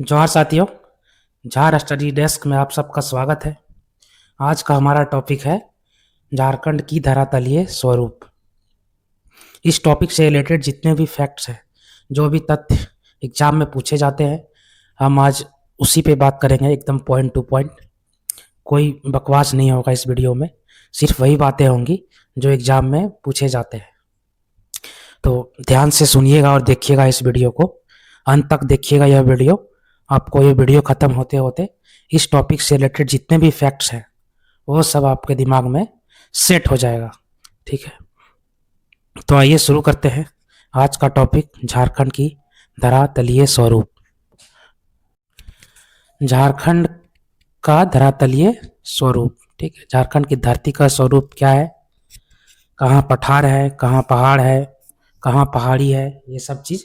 जोहार साथियों, झार स्टडी डेस्क में आप सबका स्वागत है। आज का हमारा टॉपिक है झारखंड की धरातलीय स्वरूप। इस टॉपिक से रिलेटेड जितने भी फैक्ट्स हैं, जो भी तथ्य एग्जाम में पूछे जाते हैं, हम आज उसी पे बात करेंगे, एकदम पॉइंट टू पॉइंट। कोई बकवास नहीं होगा इस वीडियो में, सिर्फ वही बातें होंगी जो एग्जाम में पूछे जाते हैं। तो ध्यान से सुनिएगा और देखिएगा इस वीडियो को, अंत तक देखिएगा यह वीडियो। आपको ये वीडियो ख़त्म होते होते इस टॉपिक से रिलेटेड जितने भी फैक्ट्स हैं वो सब आपके दिमाग में सेट हो जाएगा। ठीक है, तो आइए शुरू करते हैं आज का टॉपिक, झारखंड की धरातलीय स्वरूप। झारखंड का धरातलीय स्वरूप, ठीक है। झारखंड की धरती का स्वरूप क्या है, कहाँ पठार है, कहाँ पहाड़ है, कहाँ पहाड़ी है, ये सब चीज़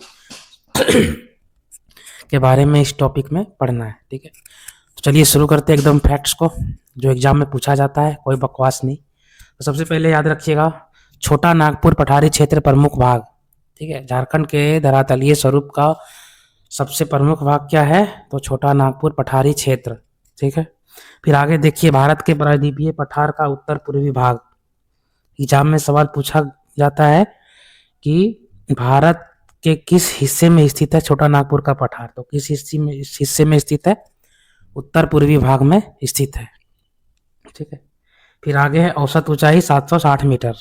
के बारे में इस टॉपिक में पढ़ना है। ठीक है, तो चलिए शुरू करते हैं एकदम फैक्ट्स को जो एग्जाम में पूछा जाता है, कोई बकवास नहीं। तो सबसे पहले याद रखिएगा, छोटा नागपुर पठारी क्षेत्र प्रमुख भाग। ठीक है, झारखंड के धरातलीय स्वरूप का सबसे प्रमुख भाग क्या है, तो छोटा नागपुर पठारी क्षेत्र। ठीक है, फिर आगे देखिए, भारत के प्रायद्वीपीय पठार का उत्तर पूर्वी भाग। एग्जाम में सवाल पूछा जाता है कि भारत के किस हिस्से में स्थित है छोटा नागपुर का पठार, तो किस हिस्से में स्थित है, उत्तर पूर्वी भाग में स्थित है। ठीक है, फिर आगे है औसत ऊंचाई 760 मीटर।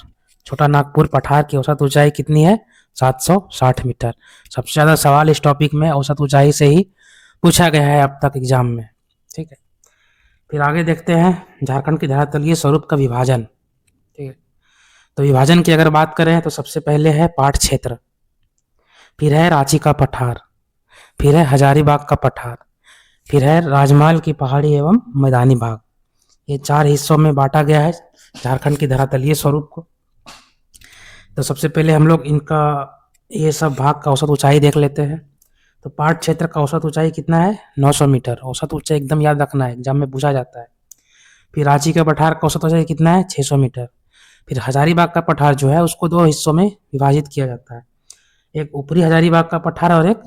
छोटा नागपुर पठार की औसत ऊंचाई कितनी है, 760 मीटर। सबसे ज़्यादा सवाल इस टॉपिक में औसत ऊंचाई से ही पूछा गया है अब तक एग्जाम में। ठीक है, फिर आगे देखते हैं झारखंड की धरातलीय स्वरूप का विभाजन। ठीक है, तो विभाजन की अगर बात करें तो सबसे पहले है पाट क्षेत्र, फिर है रांची का पठार, फिर है हजारीबाग का पठार, फिर है राजमहल की पहाड़ी एवं मैदानी भाग। ये 4 हिस्सों में बांटा गया है झारखंड की धरातलीय स्वरूप को। तो सबसे पहले हम लोग इनका ये सब भाग का औसत ऊंचाई देख लेते हैं। तो पाट क्षेत्र का औसत ऊंचाई कितना है, 900 मीटर। औसत ऊंचाई एकदम याद रखना है, एग्जाम में पूछा जाता है। फिर रांची का पठार का औसत ऊंचाई कितना है, 600 मीटर। फिर हजारीबाग का पठार जो है उसको 2 हिस्सों में विभाजित किया जाता है, एक ऊपरी हजारीबाग का पठार और एक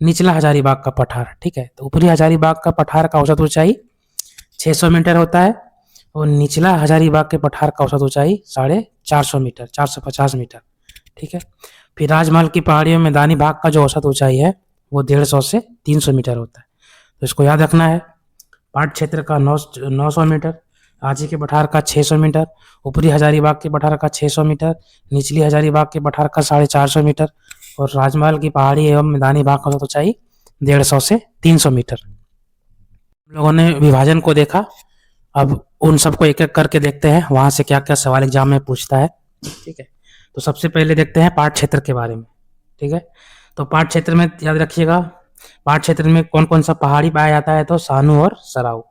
निचला हजारीबाग का पठार। ठीक है, तो ऊपरी हजारीबाग का पठार का औसत ऊंचाई 600 मीटर होता है और निचला हजारीबाग के पठार का औसत ऊंचाई 450 मीटर, 450 मीटर। ठीक है, फिर राजमहल की पहाड़ियों में मैदानी भाग का जो औसत ऊंचाई है वो 150 से 300 मीटर होता है। तो इसको याद रखना है, पाट क्षेत्र का 900 मीटर, रांची के पठार का 600 मीटर, ऊपरी हजारीबाग के पठार का 600 मीटर, निचली हजारीबाग के पठार का 450 मीटर और राजमहल की पहाड़ी एवं मैदानी भाग का औसत ऊंचाई 150 से 300 मीटर। हम लोगों ने विभाजन को देखा, अब उन सबको एक एक करके देखते हैं वहां से क्या क्या सवाल एग्जाम में पूछता है। ठीक है, तो सबसे पहले देखते हैं पाट क्षेत्र के बारे में। ठीक है, तो पाट क्षेत्र में याद रखिएगा, पाट क्षेत्र में कौन कौन सा पहाड़ी पाया जाता है, तो सानू और सराऊ।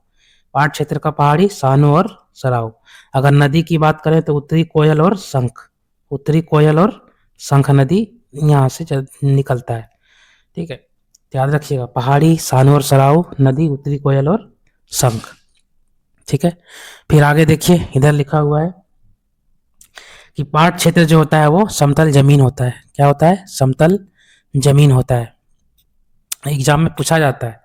पाट क्षेत्र का पहाड़ी सानू और सराऊ। अगर नदी की बात करें तो उत्तरी कोयल और शंख, उत्तरी कोयल और शंख नदी यहाँ से निकलता है। ठीक है, याद रखिएगा, पहाड़ी सानू और सराऊ, नदी उत्तरी कोयल और शंख। ठीक है, फिर आगे देखिए, इधर लिखा हुआ है कि पाट क्षेत्र जो होता है वो समतल जमीन होता है। क्या होता है, समतल जमीन होता है। एग्जाम में पूछा जाता है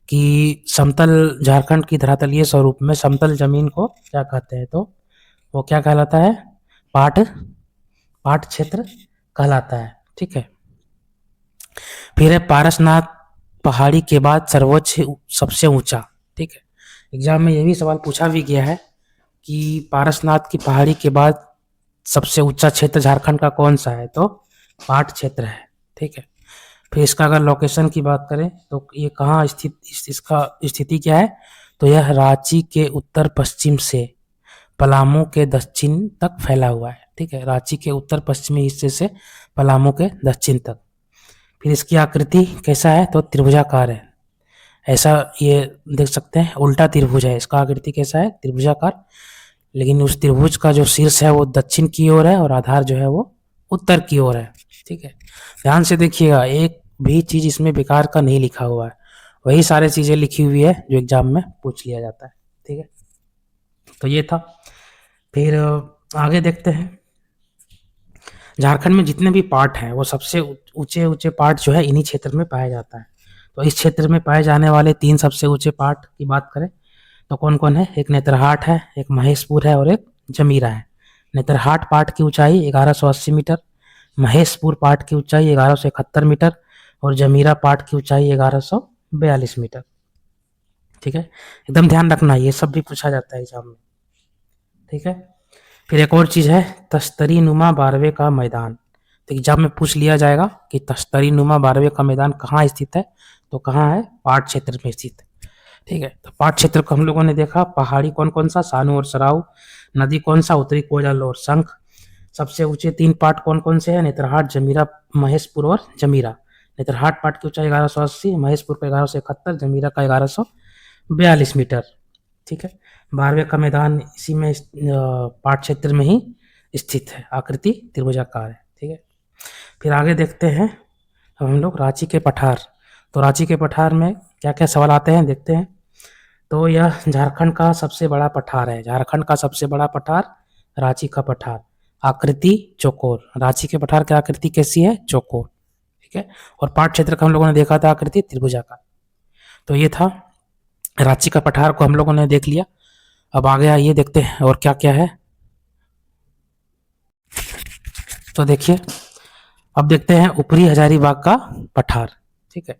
कि समतल, झारखंड की धरातलीय स्वरूप में समतल जमीन को क्या कहते हैं, तो वो क्या कहलाता है, पाट, पाट क्षेत्र कहलाता है। ठीक है, फिर है पारसनाथ पहाड़ी के बाद सर्वोच्च सबसे ऊंचा। ठीक है, एग्जाम में ये भी सवाल पूछा भी गया है कि पारसनाथ की पहाड़ी के बाद सबसे ऊंचा क्षेत्र झारखंड का कौन सा है, तो पाट क्षेत्र है। ठीक है, फिर इसका अगर लोकेशन की बात करें तो ये कहाँ स्थित, इसका स्थिति क्या है, तो यह रांची के उत्तर पश्चिम से पलामू के दक्षिण तक फैला हुआ है। ठीक है, रांची के उत्तर पश्चिमी हिस्से से पलामू के दक्षिण तक। फिर इसकी आकृति कैसा है, तो त्रिभुजाकार है। ऐसा ये देख सकते हैं, उल्टा त्रिभुज है, इसका आकृति कैसा है, त्रिभुजाकार। लेकिन उस त्रिभुज का जो शीर्ष है वो दक्षिण की ओर है और आधार जो है वो उत्तर की ओर है। ठीक है, ध्यान से देखिएगा, एक भी चीज इसमें बेकार का नहीं लिखा हुआ है, वही सारी चीजें लिखी हुई है जो एग्जाम में पूछ लिया जाता है। ठीक है, तो ये था। फिर आगे देखते हैं, झारखंड में जितने भी पार्ट हैं वो सबसे ऊंचे ऊंचे पार्ट जो है इन्हीं क्षेत्र में पाया जाता है। तो इस क्षेत्र में पाए जाने वाले 3 सबसे ऊँचे पहाड़ की बात करें तो कौन-कौन है? एक नेतरहाट है, एक महेशपुर है और एक जमीरा है। नेतरहाट पहाड़ की ऊँचाई 1180 मीटर, महेशपुर पहाड़ की ऊँचाई 1171 मीटर और जमीरा पहाड़ की ऊँचाई 1142 मीटर। ठीक है, एकदम ध्यान रखना, ये सब भी पूछा जाता है एग्जाम में। ठीक है, फिर एक और चीज़ है तश्तरी नुमा बारहवें का मैदान। तो एग्जाम में पूछ लिया जाएगा कि तश्तरी नुमा बारहवें का मैदान कहाँ स्थित है, तो कहाँ है? पहाड़ क्षेत्र में स्थित है। ठीक है, तो पहाड़ क्षेत्र को हम लोगों ने देखा, पहाड़ी कौन कौन सा? सानू और सराऊ। नदी कौन सा? उत्तरी कोयल और शंख। सबसे ऊंचे 3 पहाड़ कौन कौन से हैं? नेतरहाट, जमीरा, महेशपुर और जमीरा। नेतरहाट पहाड़ की ऊंचाई 1180, महेशपुर का 1171, जमीरा का 1142 मीटर। ठीक है, बारहवें का मैदान इसी में पहाड़ क्षेत्र में ही स्थित है, आकृति त्रिभुजाकार है। ठीक है, फिर आगे देखते हैं अब हम लोग रांची के पठार। तो रांची के पठार में क्या क्या सवाल आते हैं देखते हैं। तो यह झारखंड का सबसे बड़ा पठार है, झारखंड का सबसे बड़ा पठार रांची का पठार। आकृति चौकोर, रांची के पठार की आकृति कैसी है? चौकोर। ठीक है, और पहाड़ क्षेत्र का हम लोगों ने देखा था आकृति त्रिभुजाकार। तो ये था रांची का पठार को हम लोगों ने देख लिया। अब आगे आइए देखते हैं और क्या क्या है। तो देखिए, अब देखते हैं ऊपरी हजारीबाग का पठार। ठीक है,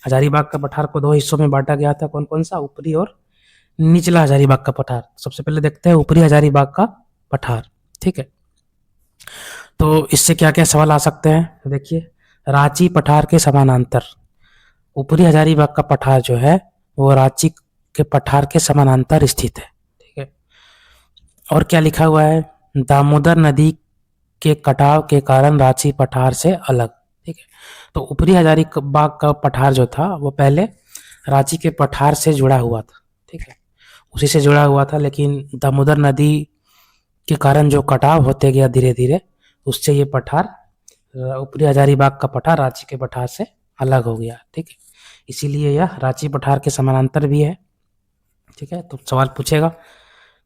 हजारीबाग का पठार को 2 हिस्सों में बांटा गया था, कौन कौन सा? ऊपरी और निचला हजारीबाग का पठार। सबसे पहले देखते हैं ऊपरी हजारीबाग का पठार। ठीक है, तो इससे क्या क्या सवाल आ सकते हैं? तो देखिए, रांची पठार के समानांतर ऊपरी हजारीबाग का पठार जो है वो रांची के पठार के समानांतर स्थित है। ठीक है, और क्या लिखा हुआ है? दामोदर नदी के कटाव के कारण रांची पठार से अलग। ठीक है, तो ऊपरी हजारीबाग का पठार जो था वो पहले रांची के पठार से जुड़ा हुआ था। ठीक है, उसी से जुड़ा हुआ था, लेकिन दामोदर नदी के कारण जो कटाव होते गया धीरे धीरे, उससे ये पठार ऊपरी हजारीबाग का पठार रांची के पठार से अलग हो गया। ठीक है, इसीलिए यह रांची पठार के समानांतर भी है। ठीक है, तो सवाल पूछेगा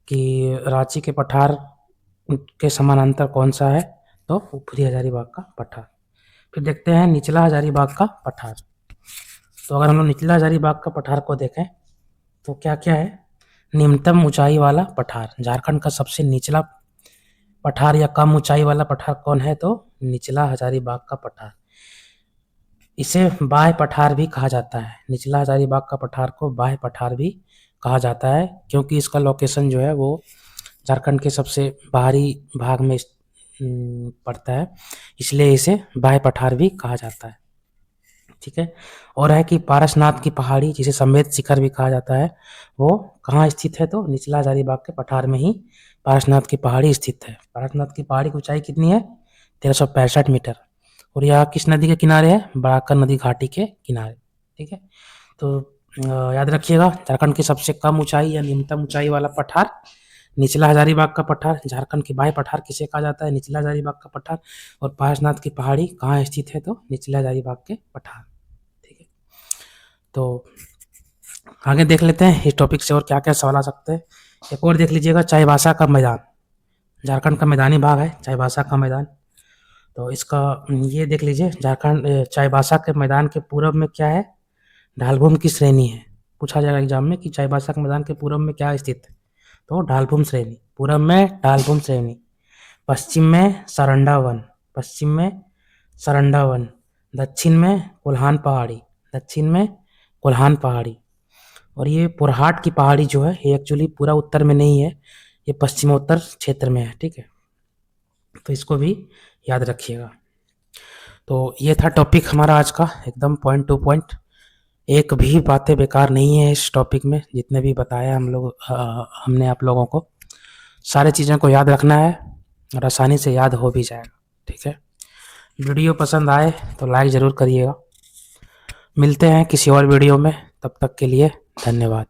कि रांची के पठार के समानांतर कौन सा है? तो ऊपरी हजारीबाग का पठार। फिर देखते हैं निचला हजारीबाग का पठार। तो अगर हम लोग निचला हजारीबाग का पठार को देखें तो क्या क्या है? निम्नतम ऊंचाई वाला पठार, झारखंड का सबसे निचला पठार या कम ऊंचाई वाला पठार कौन है? तो निचला हजारीबाग का पठार। इसे बाह्य पठार भी कहा जाता है, निचला हजारीबाग का पठार को बाह्य पठार भी कहा जाता है, क्योंकि इसका लोकेशन जो है वो झारखंड के सबसे बाहरी भाग में पड़ता है, इसलिए इसे बाह्य पठार भी कहा जाता है। ठीक है, और है कि पारसनाथ की पहाड़ी, जिसे समेत शिखर भी कहा जाता है, वो कहाँ स्थित है? तो निचला हजारीबाग के पठार में ही पारसनाथ की पहाड़ी स्थित है। पारसनाथ की पहाड़ी की ऊंचाई कितनी है? 1365 मीटर, और यह किस नदी के किनारे है? बराकर नदी घाटी के किनारे। ठीक है, तो याद रखिएगा, झारखंड की सबसे कम ऊंचाई या न्यूनतम ऊंचाई वाला पठार निचला हजारीबाग का पठार। झारखंड की बाह्य पठार किसे कहा जाता है? निचला हजारीबाग का पठार। और पारसनाथ की पहाड़ी कहाँ स्थित है? तो निचला हजारीबाग के पठार। ठीक है, तो आगे देख लेते हैं इस टॉपिक से और क्या क्या सवाल आ सकते हैं। एक और देख लीजिएगा, चाईबासा का मैदान, झारखंड का मैदानी भाग है चाईबासा का मैदान। तो इसका ये देख लीजिए, झारखंड चाईबासा के मैदान के पूर्व में क्या है? ढालभूमि की श्रेणी है। पूछा जाएगा एग्जाम में कि चाईबासा के मैदान के पूर्व में क्या स्थित है? तो ढालभूमि श्रेणी। पूर्व में ढालभूमि श्रेणी, पश्चिम में सरंडा वन, पश्चिम में सरंडा वन, दक्षिण में कोल्हान पहाड़ी, दक्षिण में कोल्हान पहाड़ी। और ये पुरहाट की पहाड़ी जो है ये एक्चुअली पूरा उत्तर में नहीं है, ये पश्चिमोत्तर क्षेत्र में है। ठीक है, तो इसको भी याद रखिएगा। तो ये था टॉपिक हमारा आज का, एकदम पॉइंट टू पॉइंट, एक भी बातें बेकार नहीं है इस टॉपिक में। जितने भी बताया हमने आप लोगों को, सारी चीज़ों को याद रखना है और आसानी से याद हो भी जाएगा। ठीक है, वीडियो पसंद आए तो लाइक ज़रूर करिएगा। मिलते हैं किसी और वीडियो में, तब तक के लिए धन्यवाद।